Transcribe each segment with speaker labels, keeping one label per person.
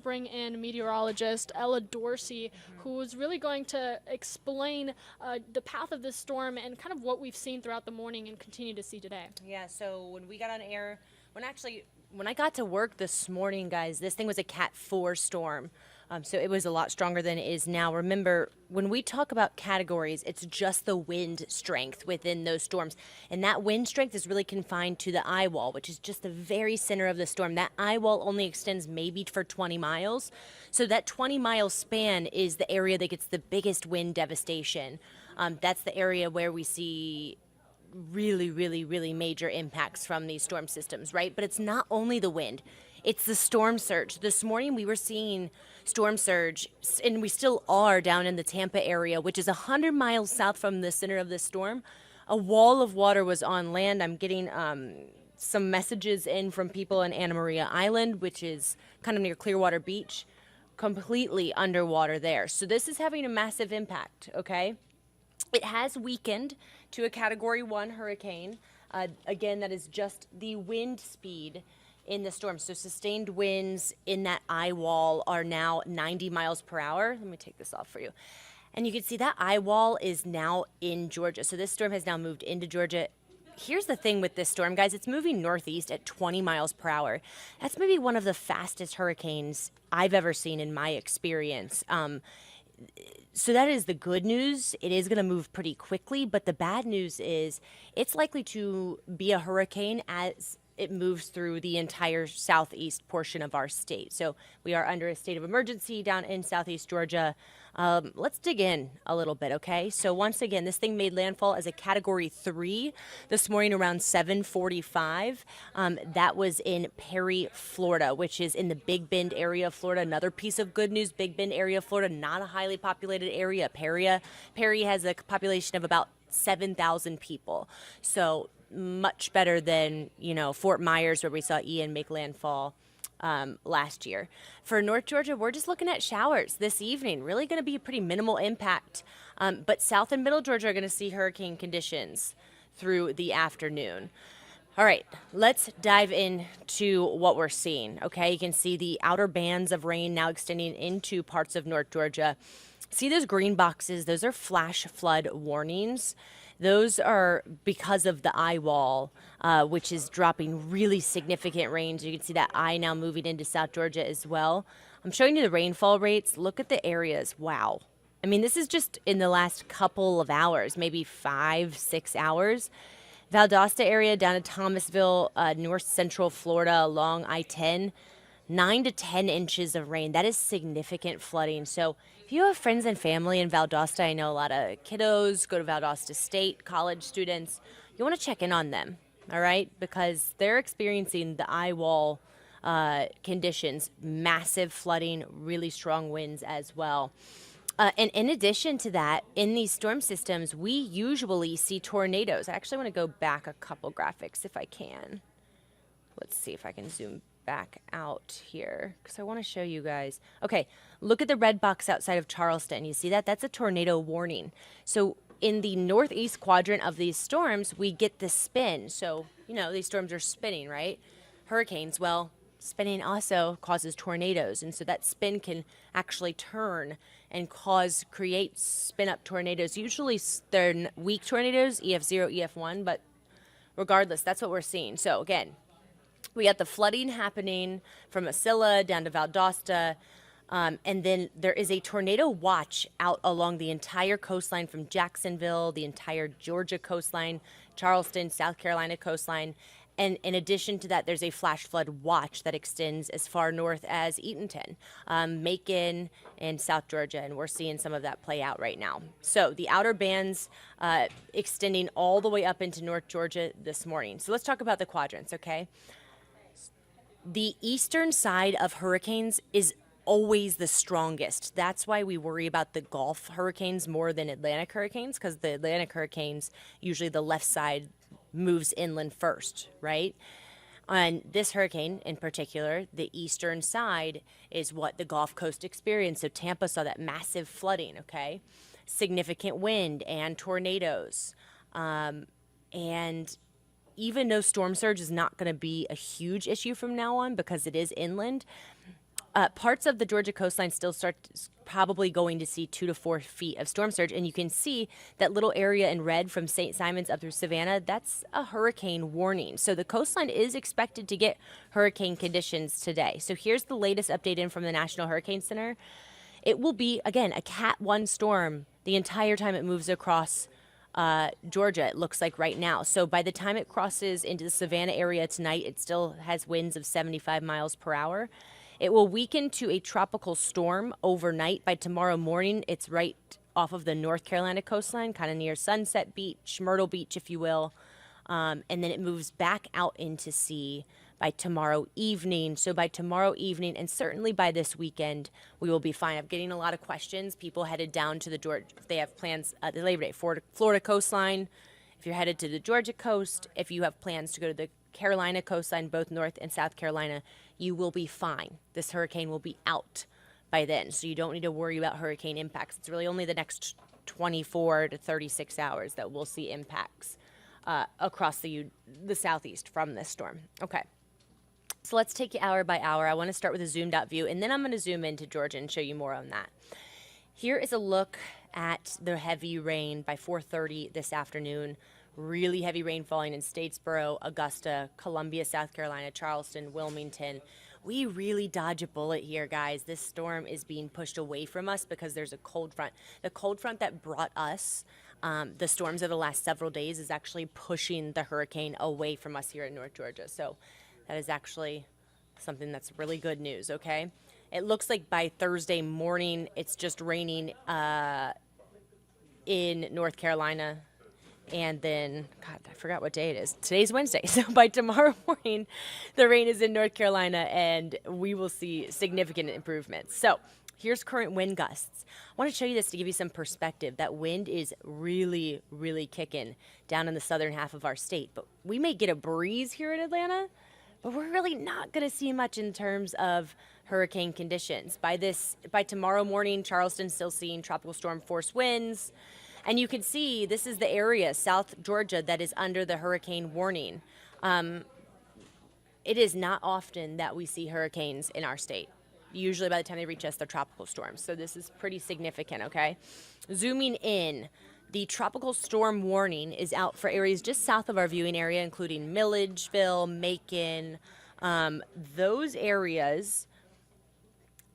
Speaker 1: bring in meteorologist Ella Dorsey, who is really going to explain the path of this storm and kind of what we've seen throughout the morning and continue to see today.
Speaker 2: Yeah, so when we got on air, when I got to work this morning, guys, this thing was a Cat 4 storm. So it was a lot stronger than it is now. Remember, when we talk about categories, it's just the wind strength within those storms. And that wind strength is really confined to the eye wall, which is just the very center of the storm. That eye wall only extends maybe for 20 miles. So that 20-mile span is the area that gets the biggest wind devastation. That's the area where we see really, really, really major impacts from these storm systems, right? But it's not only the wind, it's the storm surge. This morning we were seeing storm surge, and we still are down in the Tampa area, which is 100 miles south from the center of this storm. A wall of water was on land. I'm getting some messages in from people in Anna Maria Island, which is kind of near Clearwater Beach, completely underwater there. So this is having a massive impact, okay? It has weakened to a Category 1 hurricane. Again, that is just the wind speed in the storm. So sustained winds in that eye wall are now 90 miles per hour. Let me take this off for you. And you can see that eye wall is now in Georgia. So this storm has now moved into Georgia. Here's the thing with this storm, guys. It's moving northeast at 20 miles per hour. That's maybe one of the fastest hurricanes I've ever seen in my experience. So that is the good news. It is going to move pretty quickly, but the bad news is it's likely to be a hurricane as it moves through the entire southeast portion of our state. So we are under a state of emergency down in southeast Georgia. Let's dig in a little bit, okay? So once again, this thing made landfall as a Category 3 this morning around 7:45. That was in Perry, Florida, which is in the Big Bend area of Florida. Another piece of good news, Big Bend area of Florida, not a highly populated area. Perry has a population of about 7,000 people. So much better than, Fort Myers, where we saw Ian make landfall last year. For North Georgia, we're just looking at showers this evening. Really going to be a pretty minimal impact. But South and Middle Georgia are going to see hurricane conditions through the afternoon. All right, let's dive into what we're seeing. Okay, you can see the outer bands of rain now extending into parts of North Georgia. See those green boxes? Those are flash flood warnings. Those are because of the eye wall, which is dropping really significant rains. You can see that eye now moving into South Georgia as well. I'm showing you the rainfall rates. Look at the areas. Wow. I mean, this is just in the last couple of hours, maybe 5-6 hours. Valdosta area down to Thomasville, north central Florida along I-10, 9 to 10 inches of rain. That is significant flooding. So if you have friends and family in Valdosta, I know a lot of kiddos go to Valdosta State, college students, you want to check in on them, all right? Because they're experiencing the eye wall conditions, massive flooding, really strong winds as well. And in addition to that, in these storm systems, we usually see tornadoes. I actually want to go back a couple graphics if I can. Let's see if I can zoom back out here because I want to show you guys. Okay, look at the red box outside of Charleston. You see that? That's a tornado warning. So in the northeast quadrant of these storms, we get the spin. So, these storms are spinning, right? Hurricanes, well, spinning also causes tornadoes. And so that spin can actually turn and create spin-up tornadoes. Usually they're weak tornadoes, EF0, EF1, but regardless, that's what we're seeing. So again, we got the flooding happening from Wasilla down to Valdosta, and then there is a tornado watch out along the entire coastline from Jacksonville, the entire Georgia coastline, Charleston, South Carolina coastline. And in addition to that, there's a flash flood watch that extends as far north as Eatonton, Macon, and South Georgia, and we're seeing some of that play out right now. So the outer bands extending all the way up into North Georgia this morning. So let's talk about the quadrants, okay? The eastern side of hurricanes is always the strongest. That's why we worry about the Gulf hurricanes more than Atlantic hurricanes, because the Atlantic hurricanes, usually the left side moves inland first, right? On this hurricane in particular, the eastern side is what the Gulf Coast experienced. So Tampa saw that massive flooding, okay? Significant wind and tornadoes. And even though storm surge is not going to be a huge issue from now on because it is inland, Parts of the Georgia coastline still probably going to see 2 to 4 feet of storm surge. And you can see that little area in red from St. Simons up through Savannah. That's a hurricane warning. So the coastline is expected to get hurricane conditions today. So here's the latest update in from the National Hurricane Center. It will be, again, a Cat 1 storm the entire time it moves across Georgia, it looks like right now. So by the time it crosses into the Savannah area tonight, it still has winds of 75 miles per hour. It will weaken to a tropical storm overnight. By tomorrow morning, it's right off of the North Carolina coastline, kind of near Sunset Beach, Myrtle Beach, if you will. And then it moves back out into sea by tomorrow evening. So by tomorrow evening, and certainly by this weekend, we will be fine. I'm getting a lot of questions. People headed down to the Georgia, if they have plans, the Labor Day, Florida coastline. If you're headed to the Georgia coast, if you have plans to go to the Carolina coastline, both North and South Carolina, you will be fine. This hurricane will be out by then, so you don't need to worry about hurricane impacts. It's really only the next 24 to 36 hours that we'll see impacts across the southeast from this storm. Okay. So let's take it hour by hour. I want to start with a zoomed out view, and then I'm going to zoom into Georgia and show you more on that. Here is a look at the heavy rain by 4:30 this afternoon. Really heavy rain falling in Statesboro, Augusta, Columbia, South Carolina, Charleston, Wilmington. We really dodge a bullet here, guys. This storm is being pushed away from us because there's a cold front. The cold front that brought us the storms of the last several days is actually pushing the hurricane away from us here in North Georgia. So that is actually something that's really good news, okay? It looks like by Thursday morning, it's just raining in North Carolina. And then, God, I forgot what day it is. Today's Wednesday. So by tomorrow morning, the rain is in North Carolina, and we will see significant improvements. So here's current wind gusts. I want to show you this to give you some perspective. That wind is really, really kicking down in the southern half of our state. But we may get a breeze here in Atlanta, but we're really not going to see much in terms of hurricane conditions. By tomorrow morning, Charleston's still seeing tropical storm force winds. And you can see this is the area, South Georgia, that is under the hurricane warning. It is not often that we see hurricanes in our state. Usually by the time they reach us, they're tropical storms. So this is pretty significant, okay? Zooming in, the tropical storm warning is out for areas just south of our viewing area, including Milledgeville, Macon. Those areas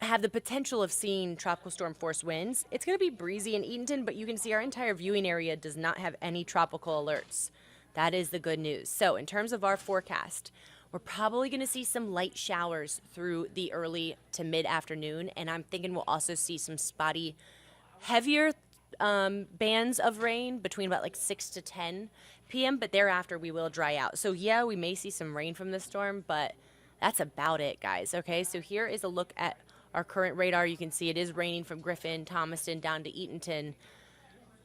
Speaker 2: have the potential of seeing tropical storm force winds. It's going to be breezy in Eatonton, but you can see our entire viewing area does not have any tropical alerts. That is the good news. So in terms of our forecast, we're probably going to see some light showers through the early to mid-afternoon, and I'm thinking we'll also see some spotty, heavier bands of rain between about like 6 to 10 p.m., but thereafter we will dry out. So yeah, we may see some rain from this storm, but that's about it, guys. Okay, so here is a look at our current radar. You can see it is raining from Griffin, Thomaston, down to Eatonton.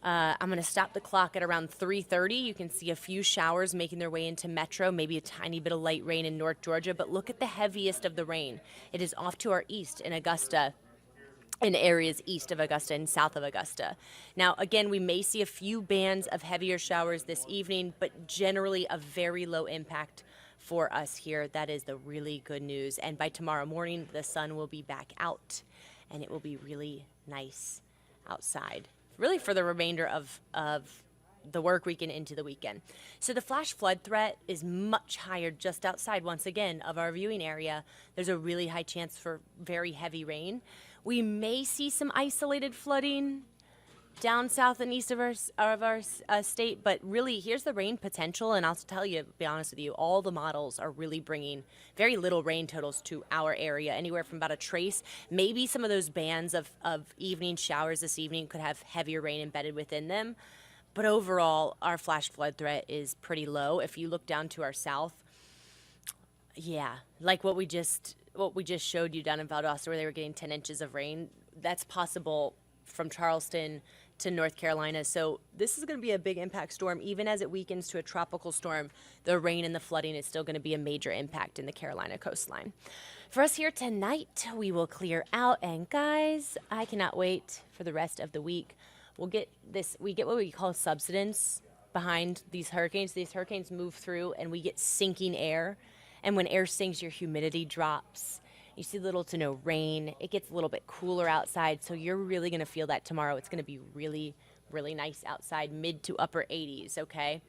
Speaker 2: I'm going to stop the clock at around 3:30. You can see a few showers making their way into Metro, maybe a tiny bit of light rain in North Georgia, but look at the heaviest of the rain. It is off to our east in Augusta, in areas east of Augusta and south of Augusta. Now, again, we may see a few bands of heavier showers this evening, but generally a very low impact for us here. That is the really good news. And by tomorrow morning, the sun will be back out, and it will be really nice outside, really for the remainder of the work weekend into the weekend. So the flash flood threat is much higher just outside, once again, of our viewing area. There's a really high chance for very heavy rain. We may see some isolated flooding down south and east of our state, but really here's the rain potential, and I'll tell you, be honest with you, all the models are really bringing very little rain totals to our area, anywhere from about a trace. Maybe some of those bands of evening showers this evening could have heavier rain embedded within them, but overall our flash flood threat is pretty low. If you look down to our south, yeah, like what we just showed you down in Valdosta where they were getting 10 inches of rain, that's possible from Charleston to North Carolina. So this is going to be a big impact storm. Even as it weakens to a tropical storm, the rain and the flooding is still going to be a major impact in the Carolina coastline. For us here tonight, we will clear out. And guys, I cannot wait for the rest of the week. We get what we call subsidence behind these hurricanes. These hurricanes move through and we get sinking air. And when air sinks, your humidity drops. You see little to no rain. It gets a little bit cooler outside, so you're really going to feel that tomorrow. It's going to be really, really nice outside, mid to upper 80s, okay?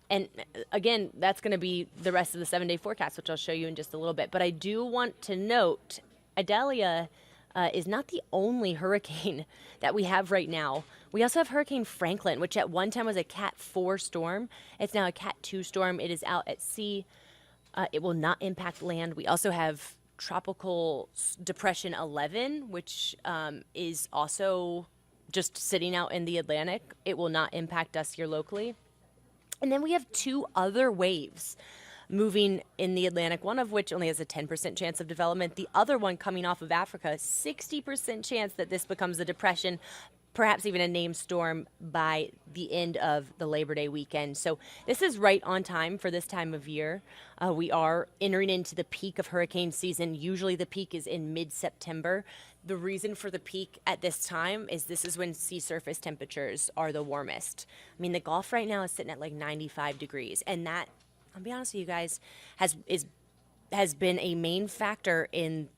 Speaker 2: And again, that's going to be the rest of the 7-day forecast, which I'll show you in just a little bit. But I do want to note, Idalia is not the only hurricane that we have right now. We also have Hurricane Franklin, which at one time was a Cat 4 storm. It's now a Cat 2 storm. It is out at sea. It will not impact land. We also have Tropical Depression 11, which is also just sitting out in the Atlantic. It will not impact us here locally. And then we have 2 other waves moving in the Atlantic, one of which only has a 10% chance of development. The other one coming off of Africa, 60% chance that this becomes a depression, perhaps even a named storm by the end of the Labor Day weekend. So this is right on time for this time of year. We are entering into the peak of hurricane season. Usually the peak is in mid-September. The reason for the peak at this time is this is when sea surface temperatures are the warmest. I mean, the Gulf right now is sitting at like 95 degrees, and that, I'll be honest with you guys, has been a main factor in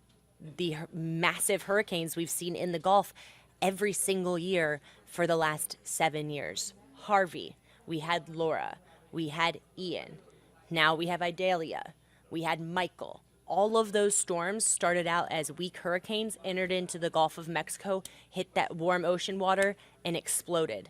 Speaker 2: the massive hurricanes we've seen in the Gulf every single year for the last 7 years. Harvey, we had Laura, we had Ian, now we have Idalia, we had Michael. All of those storms started out as weak hurricanes, entered into the Gulf of Mexico, hit that warm ocean water, and exploded.